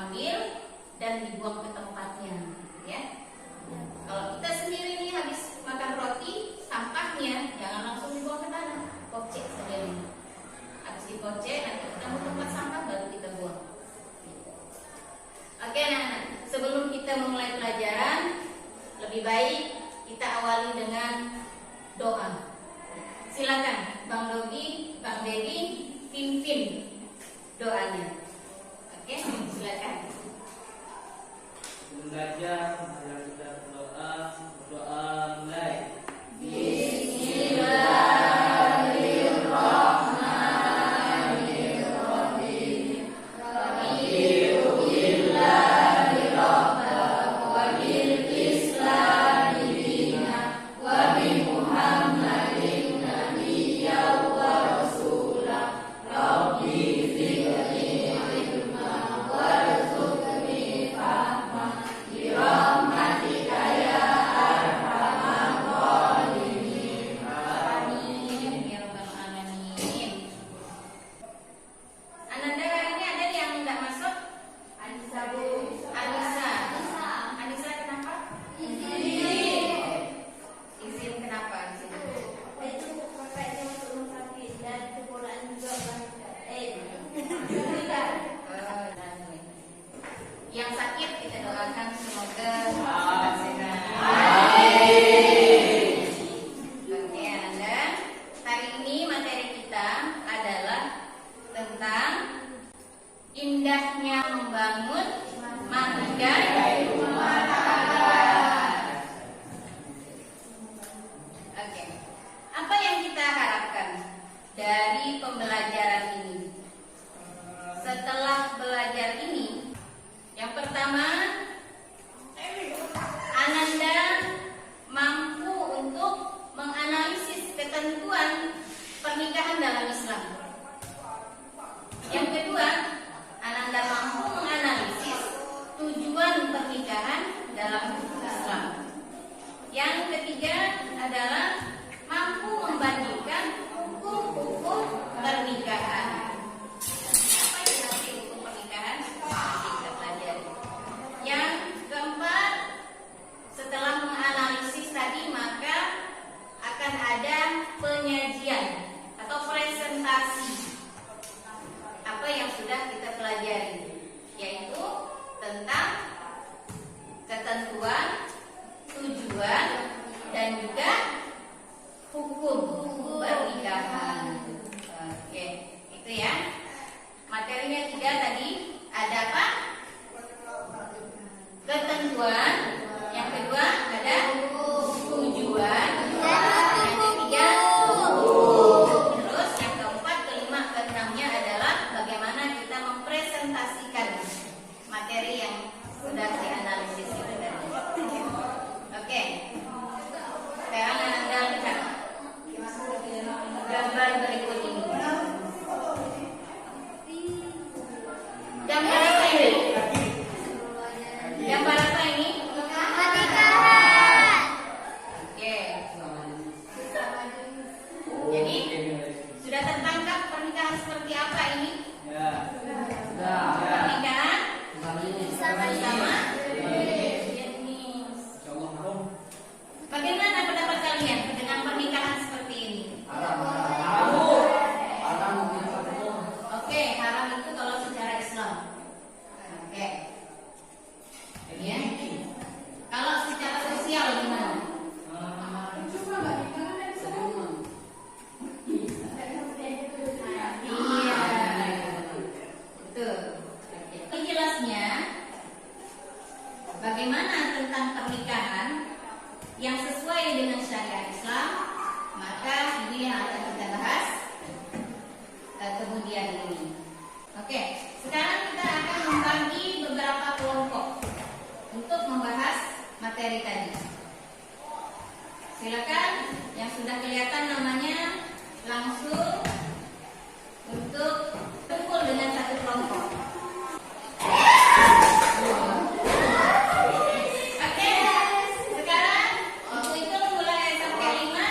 ambil dan dibuang ke tempatnya, ya. Kalau kita sendiri nih habis makan roti, sampahnya jangan langsung dibuang ke tanah, kocek saja ini. Habis dikocek, nanti kita mau tempat sampah baru kita buang. Oke, anak-anak, sebelum kita memulai pelajaran, lebih baik kita awali dengan doa. Silakan, Bang Dogi, Bang Dedi, pimpin doanya. Oke, silakan. Belajar, mari kita berdoa. Mulai. Yang sakit kita doakan semoga sehat. Oke, Anda. Hari ini materi kita adalah tentang indahnya membangun marga rumah tangga. Oke. Apa yang kita harapkan dari pembelajaran ini? Setelah belajar ini, yang pertama, Ananda mampu untuk menganalisis ketentuan pernikahan dalam Islam. Yang kedua, Ananda mampu menganalisis tujuan pernikahan dalam Islam. Yang ketiga adalah mampu membandingkan hukum-hukum pernikahan. Yang keempat, setelah menganalisis tadi, maka akan ada penyajian atau presentasi apa yang sudah kita pelajari, yaitu tentang ketentuan, tujuan, dan juga hukum pernikahan. Oke, itu ya. Materinya 3 tadi, ada apa? Ketentuan, yang kedua ada tujuan, yang ketiga hukum. Terus yang keempat, kelima, keenamnya adalah bagaimana kita mempresentasikan materi yang sudah dianalisis itu tadi. Oke. Sekarang Anda lihat gambar berikut ini. Gambar apa ini? Gambar apa ini? Pernikahan. Oke. Jadi sudah tertangkap pernikahan seperti apa ini? Ya. Pernikahan bersama. Bagaimana pendapat kalian dengan pernikahan seperti ini? Oke, haram itu kalau secara Islam. Oke. Ya. Kalau secara sosial gimana? Iya. Betul. Itu jelasnya bagaimana tentang pernikahan yang sesuai dengan syariat Islam, maka ini yang akan kita bahas kemudian ini. Oke, sekarang kita akan membagi beberapa kelompok untuk membahas materi tadi. Silakan yang sudah kelihatan namanya langsung untuk kumpul dengan satu kelompok. Oke, sekarang untuk itu mulai sampai 5.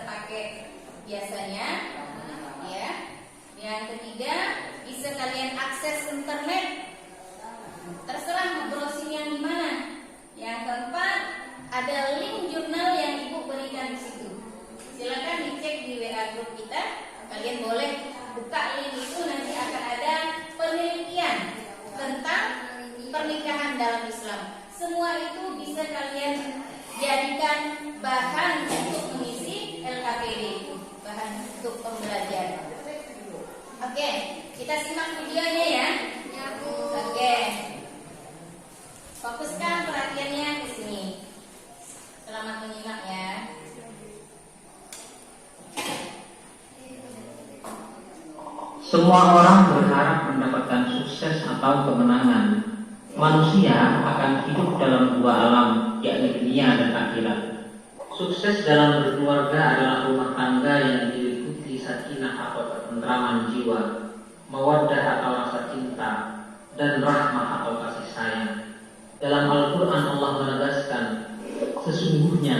pakai biasanya, ya. Yang ketiga, bisa kalian akses internet, terserah mau browsing yang di mana. Yang keempat, ada link jurnal yang ibu berikan di situ. Silakan dicek di WA grup kita. Kalian boleh buka link itu, nanti akan ada penelitian tentang pernikahan dalam Islam. Semua itu bisa kalian jadikan bahan untuk mengisi LKPD, bahan untuk pembelajaran. Oke, kita simak videonya ya. Oke, fokuskan perhatiannya ke sini. Selamat menyimak ya. Semua orang berharap mendapatkan sukses atau kemenangan. Manusia akan hidup dalam dua alam, yakni dunia dan akhirat. Sukses dalam berkeluarga adalah rumah tangga yang diliputi sakinah atau ketentraman jiwa, mawaddah atau rasa cinta, dan rahmah atau kasih sayang. Dalam Al-Quran Allah menegaskan, sesungguhnya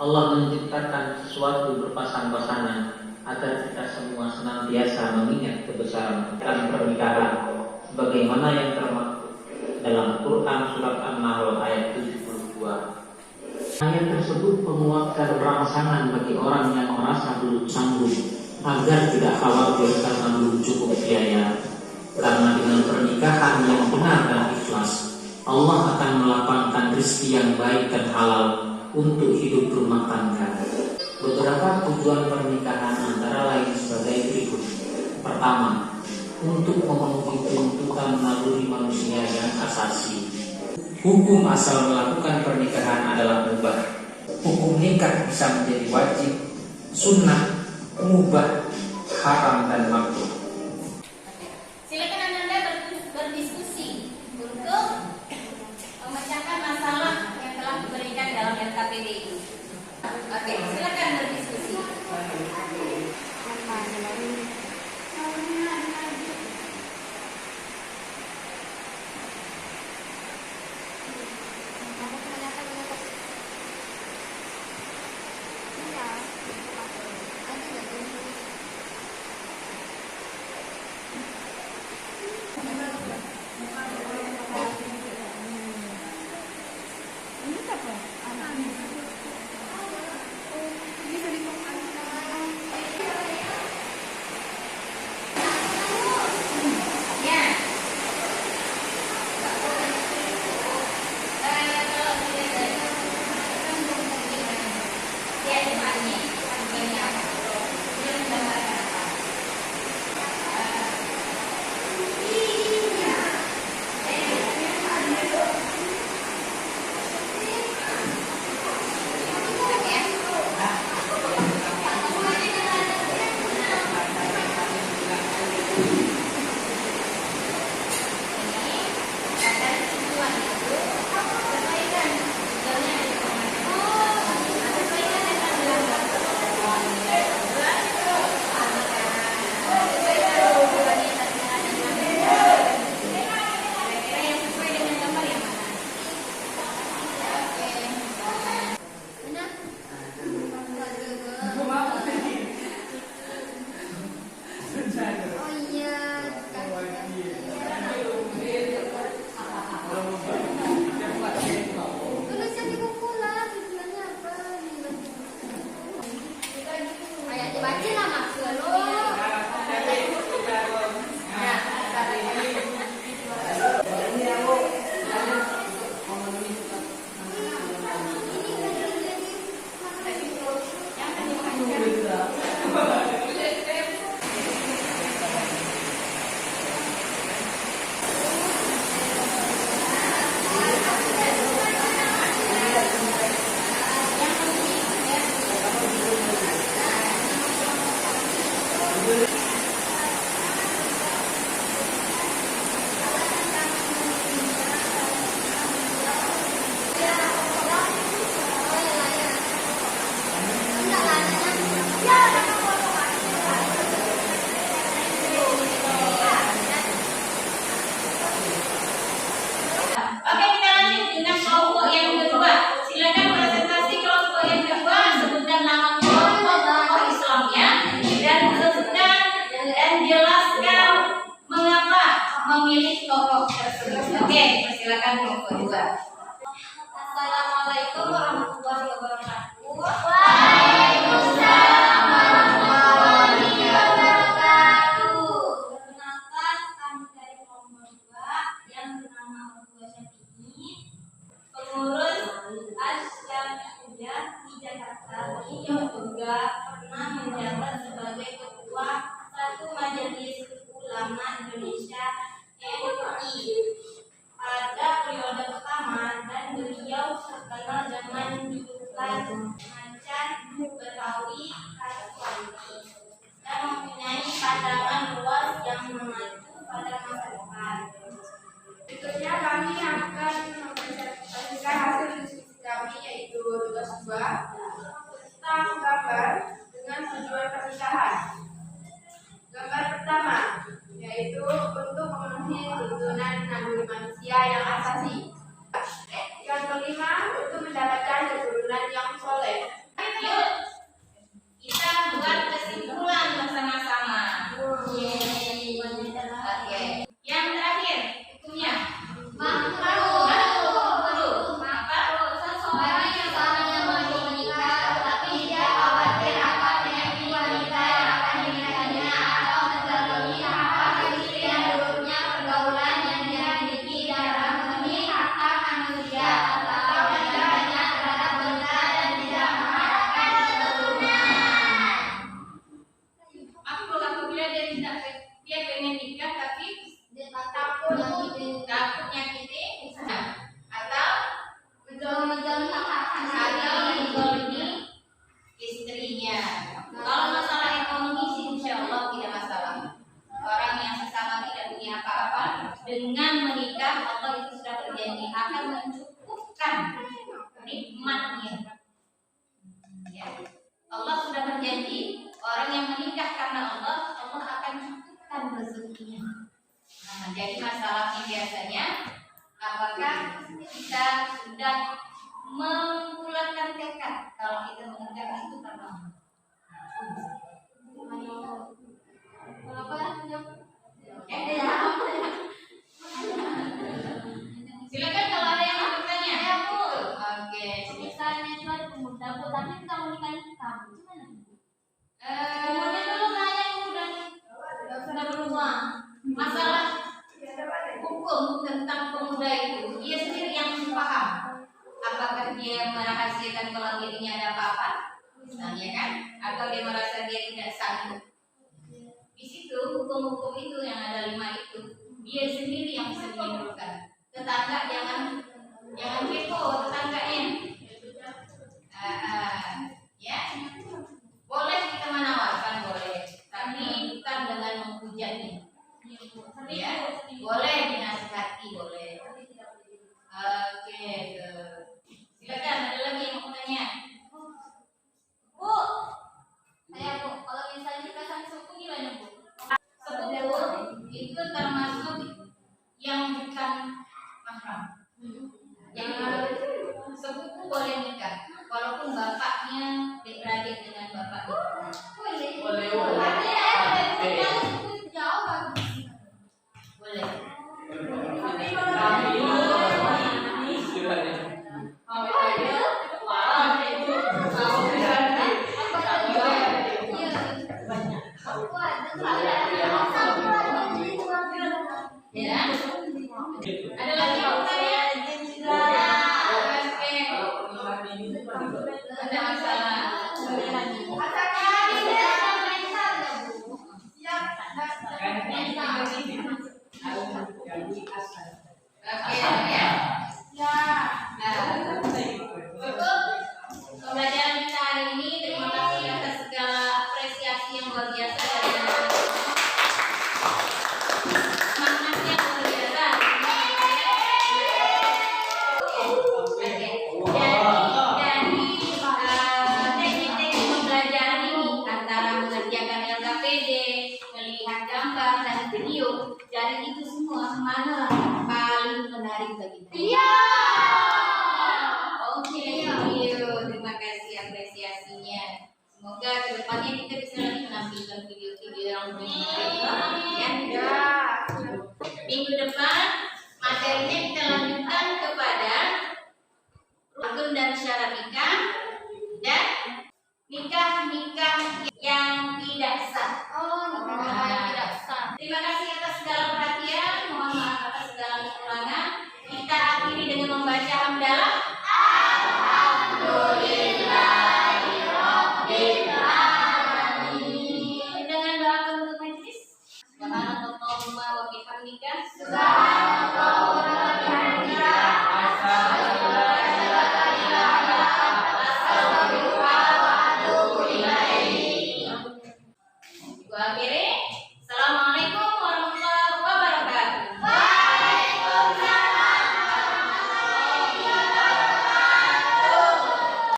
Allah menciptakan sesuatu berpasang-pasangan agar kita semua senantiasa mengingat kebesaran pernikahan, sebagaimana yang termaktub dalam Quran surat An-Nahl ayat 72. Ayat tersebut menguatkan rangsangan bagi orang yang merasa belum sanggup agar tidak khawatir karena belum cukup biaya. Karena dengan pernikahan yang benar dan ikhlas, Allah akan melapangkan rezeki yang baik dan halal untuk hidup rumah tangga. Beberapa tujuan pernikahan antara lain sebagai berikut. Pertama, untuk memenuhi tuntutan naluri manusia yang asasi. Hukum asal melakukan pernikahan adalah mubah. Hukum nikah bisa menjadi wajib, sunnah, mubah, haram, dan makruh. Silakan Anda berdiskusi untuk memecahkan masalah yang telah diberikan dalam LKPD itu. Oke, silakan berdiskusi. memilih tokoh tersebut. Oke, persilakan kelompok 2. Assalamualaikum warahmatullahi wabarakatuh. Waalaikumsalam warahmatullahi wabarakatuh. Perkenalkan, kami dari kelompok 2 yang bernama Abu Syafi'i, pengurus Asy-Syafi'iyah di Jakarta ini yang juga pernah menjabat sebagai ketua satu Majelis Ulama Indonesia MUI pada periode pertama, dan beliau terkenal dengan julukan Macan Betawi Kasuari dan mempunyai pandangan luas yang mengacu pada masa depan. Berikutnya kami akan mempresentasikan hasil diskusi kami, yaitu tugas 2 tentang gambar dengan tujuan pernikahan. Gambar pertama yaitu untuk memenuhi tuntunan naluri manusia yang asasi. Yang kelima, untuk mendapatkan keturunan yang soleh. Yuk, kita buat kesimpulan bersama-sama. Oke. Yang terakhir, hukumnya. Seseorang yang seharusnya mau menikah tetapi dia khawatir akan menyakiti wanita yang akan dinikahinya atau menzalimi hak istri yang buruknya pergaulan yang dia miliki dalam memenuhi hak manusia atau tindakannya terhadap benda dan tidak mengharapkan keturunan. Apabila dia pengen nikah tapi Takut nyakiti atau menjauhi hak atau menzalimi istrinya. Kalau masalah ekonomi sih insya Allah tidak masalah. Orang yang sesama tidak punya apa-apa dengan menikah, Allah itu sudah berjanji akan mencukupkan nikmatnya. Ya. Allah sudah berjanji orang yang menikah karena Allah, Allah akan cukupkan rezekinya. Nah, jadi masalahnya biasanya apakah kita sudah membulatkan tekad kalau kita mengerjakan itu karena Allah? Silakan kalau ada yang mau bertanya. Oke. Misalnya itu ada pemuda, Bu, tapi kita mau nikahin kamu, gimana? Kemudian dulu nanya udah Sudah beruang. masalah hukum tentang pemuda itu dia sendiri yang paham. Apakah dia merahasiakan kalau dirinya ada apa-apa, misalnya kan, atau dia merasa dia tidak sanggup. Di situ hukum-hukum itu yang ada 5 itu dia sendiri yang bisa menyimpulkan. Tetangga jangan kepo tetangganya. Ya, boleh kita menawarkan, boleh, tapi bukan dengan menghujatnya. Ya, boleh dinasihati, boleh. Oke, silakan ada lagi yang mau tanya. Bu, saya Bu, kalau misalnya kita sama sepupu gimana Bu? Sepupu itu termasuk yang bukan mahram. Jadi sepupu boleh nikah, walaupun bapaknya beradik dengan bapaknya. Boleh. Jauh bagus. Boleh. Ya. Ada lagi yang mau tanya? Oke. Ada masalah. Oke, ya. Nah, untuk pembelajaran kita hari ini, terima kasih atas segala apresiasi yang luar biasa dari semangatnya yang luar biasa. Oke. Dari teknik-teknik pembelajaran ini antara mengerjakan LKPD, melihat gambar dan video, dari itu semua mana paling menarik bagi kita? Iya. Oke, terima kasih apresiasinya. Semoga kedepannya kita bisa lagi menampilkan video-video yang lebih menarik. Ya. Minggu minggu depan materinya kita lanjutkan kepada rukun dan syarat nikah dan nikah yang tidak sah. nikah yang tidak sah. Terima kasih atas segala perhatian. Mohon maaf atas segala kekurangan. Kita akhiri dengan membaca hamdalah. Dengan doa penutup majelis. Subhanallahumma wa bihamdika.